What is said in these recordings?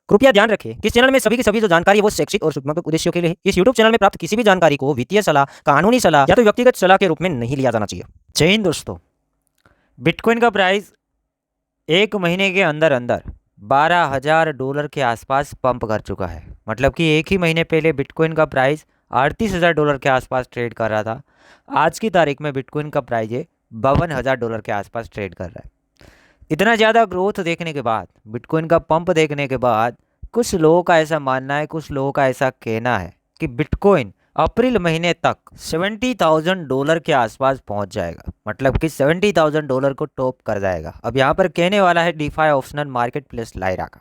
कृपया ध्यान रखें कि इस चैनल में सभी की सभी जो जानकारी है वो शैक्षिक और सूचनात्मक उद्देश्यों के लिए है। इस यूट्यूब चैनल में प्राप्त किसी भी जानकारी को वित्तीय सलाह, कानूनी सलाह या तो व्यक्तिगत सलाह के रूप में नहीं लिया जाना चाहिए। जय हिंद दोस्तों। बिटकॉइन का प्राइस एक महीने के अंदर अंदर $12,000 के आसपास पंप कर चुका है। मतलब कि एक ही महीने पहले बिटकॉइन का प्राइस $38,000 के आसपास ट्रेड कर रहा था। आज की तारीख में बिटकॉइन का प्राइस है $52,000 के आसपास ट्रेड कर रहा है। इतना ज़्यादा ग्रोथ देखने के बाद, बिटकॉइन का पंप देखने के बाद, कुछ लोगों का ऐसा मानना है, कुछ लोगों का ऐसा कहना है कि बिटकॉइन अप्रैल महीने तक $70,000 के आसपास पहुंच जाएगा। मतलब कि $70,000 को टॉप कर जाएगा। अब यहाँ पर कहने वाला है DeFi optional market place Lyra का।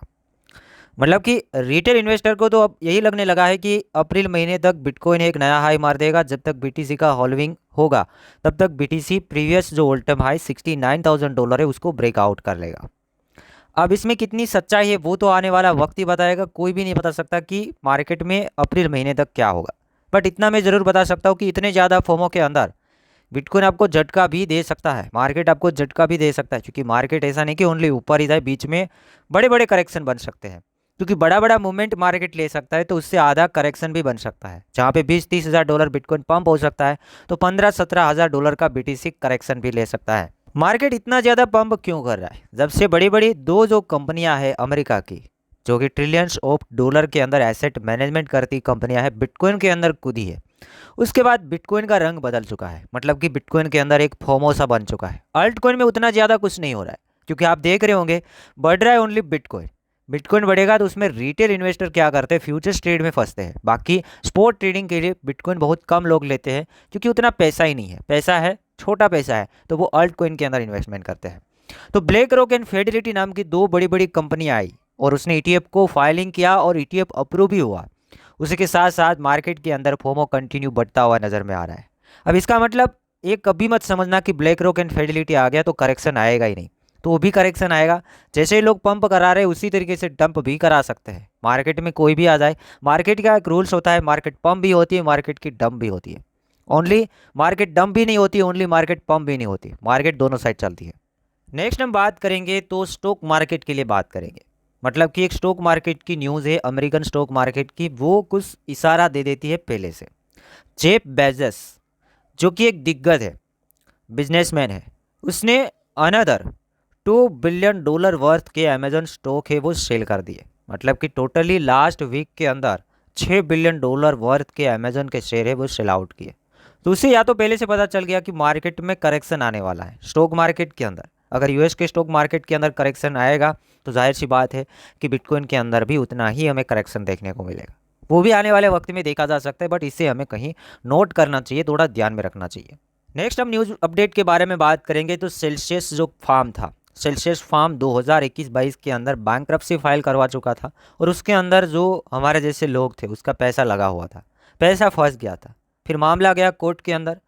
मतलब कि रिटेल इन्वेस्टर को तो अब यही लगने लगा है कि अप्रैल महीने तक बिटकॉइन एक नया हाई मार देगा। जब तक बीटीसी का होल्विंग होगा तब तक बीटीसी प्रीवियस जो ऑल टाइम हाई $69,000 है उसको ब्रेकआउट कर लेगा। अब इसमें कितनी सच्चाई है वो तो आने वाला वक्त ही बताएगा। कोई भी नहीं बता सकता कि मार्केट में अप्रैल महीने तक क्या होगा। बट इतना मैं ज़रूर बता सकता हूँ कि इतने ज़्यादा फोमो के अंदर बिटकॉइन आपको झटका भी दे सकता है, मार्केट आपको झटका भी दे सकता है। क्योंकि मार्केट ऐसा नहीं कि ओनली ऊपर ही जाए, बीच में बड़े बड़े करेक्शन बन सकते हैं। क्योंकि बड़ा बड़ा मूवमेंट मार्केट ले सकता है तो उससे आधा करेक्शन भी बन सकता है। जहाँ पे $20-30 बिटकॉइन पंप हो सकता है तो $15-17 का बीटीसी करेक्शन भी ले सकता है। मार्केट इतना ज़्यादा पंप क्यों कर रहा है? जब से बड़ी बड़ी दो जो कंपनियां हैं अमेरिका की, जो कि ट्रिलियंस ऑफ डॉलर के अंदर एसेट मैनेजमेंट करती कंपनियां हैं, बिटकॉइन के अंदर कूदी है, उसके बाद बिटकॉइन का रंग बदल चुका है। मतलब कि बिटकॉइन के अंदर एक फोमो सा बन चुका है। अल्ट कॉइन में उतना ज़्यादा कुछ नहीं हो रहा है क्योंकि आप देख रहे होंगे बढ़ रहा है ओनली बिटकॉइन। बिटकॉइन बढ़ेगा तो उसमें रिटेल इन्वेस्टर क्या करते हैं, फ्यूचर्स ट्रेड में फंसते हैं। बाकी स्पॉट ट्रेडिंग के लिए बिटकॉइन बहुत कम लोग लेते हैं क्योंकि उतना पैसा ही नहीं है। पैसा है, छोटा पैसा है, तो वो अल्ट कॉइन के अंदर इन्वेस्टमेंट करते हैं। तो ब्लैक रॉक एंड फिडेलिटी नाम की दो बड़ी बड़ी कंपनियां आई और उसने ईटीएफ को फाइलिंग किया और ईटीएफ अप्रूव भी हुआ। उसी के साथ साथ मार्केट के अंदर फोमो कंटिन्यू बढ़ता हुआ नजर में आ रहा है। अब इसका मतलब एक कभी मत समझना कि ब्लैक रॉक एंड फिडेलिटी आ गया तो करेक्शन आएगा ही नहीं। तो वो भी करेक्शन आएगा। जैसे ही लोग पंप करा रहे हैं उसी तरीके से डंप भी करा सकते हैं। मार्केट में कोई भी आ जाए, मार्केट का एक रूल्स होता है, मार्केट पंप भी होती है, मार्केट की डंप भी होती है। ओनली मार्केट डंप भी नहीं होती, ओनली मार्केट पंप भी नहीं होती, मार्केट दोनों साइड चलती है। नेक्स्ट हम बात करेंगे तो स्टॉक मार्केट के लिए बात करेंगे। मतलब कि एक स्टॉक मार्केट की न्यूज़ है, अमेरिकन स्टॉक मार्केट की, वो कुछ इशारा दे देती है पहले से। जेफ बेजोस जो कि एक दिग्गज है, बिजनेसमैन है, उसने अनदर $2 बिलियन वर्थ के अमेजन स्टॉक है वो सेल कर दिए। मतलब कि टोटली लास्ट वीक के अंदर $6 बिलियन वर्थ के अमेजन के शेयर है वो सेल आउट किए। तो उसे या तो पहले से पता चल गया कि मार्केट में करेक्शन आने वाला है स्टॉक मार्केट के अंदर। अगर यूएस के स्टॉक मार्केट के अंदर करेक्शन आएगा तो जाहिर सी बात है कि बिटकॉइन के अंदर भी उतना ही हमें करेक्शन देखने को मिलेगा। वो भी आने वाले वक्त में देखा जा सकता है, बट इसे हमें कहीं नोट करना चाहिए, थोड़ा ध्यान में रखना चाहिए। नेक्स्ट हम न्यूज़ अपडेट के बारे में बात करेंगे तो सेल्सियस जो फार्म था, सेल्सियस फार्म 2021-22 के अंदर बैंकरप्सी फाइल करवा चुका था और उसके अंदर जो हमारे जैसे लोग थे उसका पैसा लगा हुआ था, पैसा फंस गया था। फिर मामला गया कोर्ट के अंदर।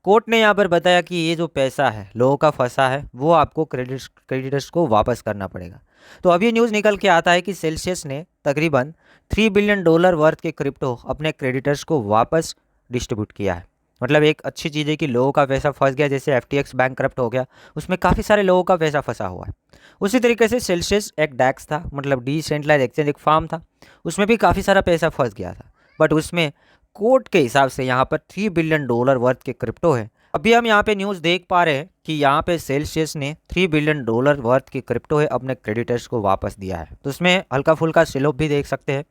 कोर्ट ने यहाँ पर बताया कि ये जो पैसा है लोगों का फंसा है वो आपको क्रेडिटर्स को वापस करना पड़ेगा। तो अभी न्यूज़ निकल के आता है कि सेल्सियस ने तकरीबन $3 बिलियन वर्थ के क्रिप्टो अपने क्रेडिटर्स को वापस डिस्ट्रीब्यूट किया है। मतलब एक अच्छी चीज़ है कि लोगों का पैसा फंस गया। जैसे FTX बैंकक्रप्ट हो गया, उसमें काफ़ी सारे लोगों का पैसा फंसा हुआ है। उसी तरीके से सेल्सियस एक डैक्स था, मतलब डिसेंट्रलाइज्ड एक्सचेंज एक फार्म था, उसमें भी काफ़ी सारा पैसा फंस गया था। बट उसमें कोर्ट के हिसाब से यहाँ पर $3 बिलियन वर्थ के क्रिप्टो है। अभी हम यहाँ पे न्यूज़ देख पा रहे हैं कि यहाँ पे सेल्सियस ने $3 बिलियन वर्थ के क्रिप्टो है अपने क्रेडिटर्स को वापस दिया है। तो उसमें हल्का फुल्का सेल ऑफ भी देख सकते हैं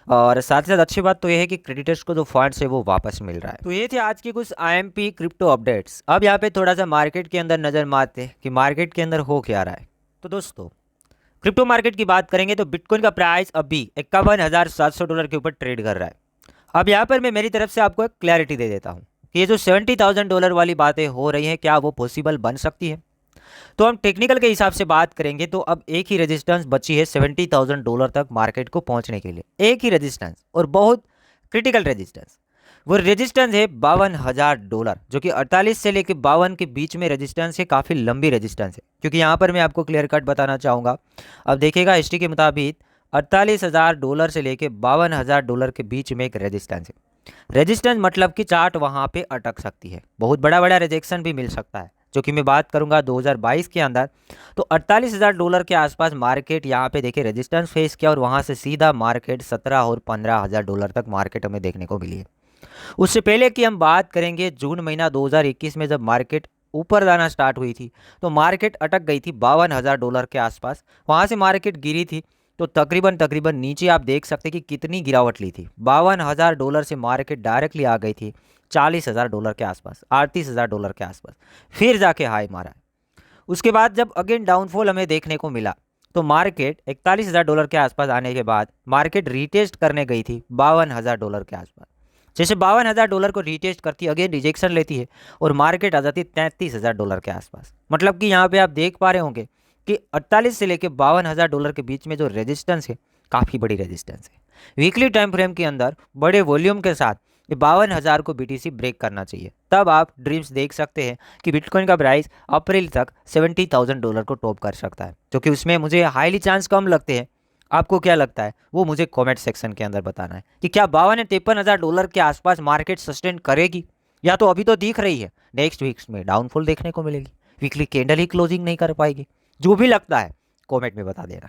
और साथ ही साथ अच्छी बात तो ये है कि क्रेडिटर्स को जो फंड्स है वो वापस मिल रहा है। तो ये थे आज की कुछ IMP क्रिप्टो अपडेट्स। अब यहाँ पे थोड़ा सा मार्केट के अंदर नज़र मारते हैं कि मार्केट के अंदर हो क्या रहा है। तो दोस्तों क्रिप्टो मार्केट की बात करेंगे तो बिटकॉइन का प्राइस अभी $51,700 के ऊपर ट्रेड कर रहा है। अब यहाँ पर मैं मेरी तरफ से आपको एक क्लैरिटी दे देता हूँ कि ये जो $70,000 वाली बातें हो रही हैं क्या वो पॉसिबल बन सकती है। तो हम टेक्निकल के हिसाब से बात करेंगे तो अब एक ही रेजिस्टेंस बची है $70,000 तक मार्केट को पहुंचने के लिए। एक ही रेजिस्टेंस और बहुत क्रिटिकल रेजिस्टेंस। वो रेजिस्टेंस है $52,000 जो कि 48 से लेकर 52 के बीच में रेजिस्टेंस है। काफ़ी लंबी रेजिस्टेंस है क्योंकि यहाँ पर मैं आपको क्लियर कट बताना चाहूँगा। अब देखिएगा हिस्ट्री के मुताबिक $48,000 से लेकर $52,000 के बीच में एक रेजिस्टेंस है। रेजिस्टेंस मतलब कि चार्ट वहाँ पे अटक सकती है, बहुत बड़ा बड़ा रिजेक्शन भी मिल सकता है। जो कि मैं बात करूंगा 2022 के अंदर, तो $48,000 के आसपास मार्केट यहाँ पे देखिए रेजिस्टेंस फेस किया और वहाँ से सीधा मार्केट 17 और $15,000 तक मार्केट हमें देखने को मिली है। उससे पहले की हम बात करेंगे जून महीना 2021 में, जब मार्केट ऊपर जाना स्टार्ट हुई थी तो मार्केट अटक गई थी $52,000 के आसपास, वहाँ से मार्केट गिरी थी। तो तकरीबन तकरीबन नीचे आप देख सकते हैं कि कितनी गिरावट ली थी। $52,000 से मार्केट डायरेक्टली आ गई थी $40,000 के आसपास, $38,000 के आसपास, फिर जाके हाई मारा। उसके बाद जब अगेन डाउनफॉल हमें देखने को मिला तो मार्केट $41,000 के आसपास आने के बाद मार्केट रीटेस्ट करने गई थी $52,000 के आसपास। जैसे $52,000 को रीटेस्ट करती अगेन रिजेक्शन लेती है और मार्केट आ जाती है $33,000 के आसपास। मतलब कि यहाँ पे आप देख पा रहे होंगे कि 48 से लेकर $52,000 के बीच में जो रेजिस्टेंस है काफ़ी बड़ी रेजिस्टेंस है। वीकली टाइम फ्रेम के अंदर बड़े वॉल्यूम के साथ ये 52,000 को बीटीसी ब्रेक करना चाहिए, तब आप ड्रीम्स देख सकते हैं कि बिटकॉइन का प्राइस अप्रैल तक $70,000 को टॉप कर सकता है, जो कि उसमें मुझे हाईली चांस कम लगते हैं। आपको क्या लगता है वो मुझे कमेंट सेक्शन के अंदर बताना है कि क्या 52-53,000 के आसपास मार्केट सस्टेन करेगी, या तो अभी तो दिख रही है नेक्स्ट वीक्स में डाउनफॉल देखने को मिलेगी, वीकली कैंडल ही क्लोजिंग नहीं कर पाएगी। जो भी लगता है कमेंट में बता देना।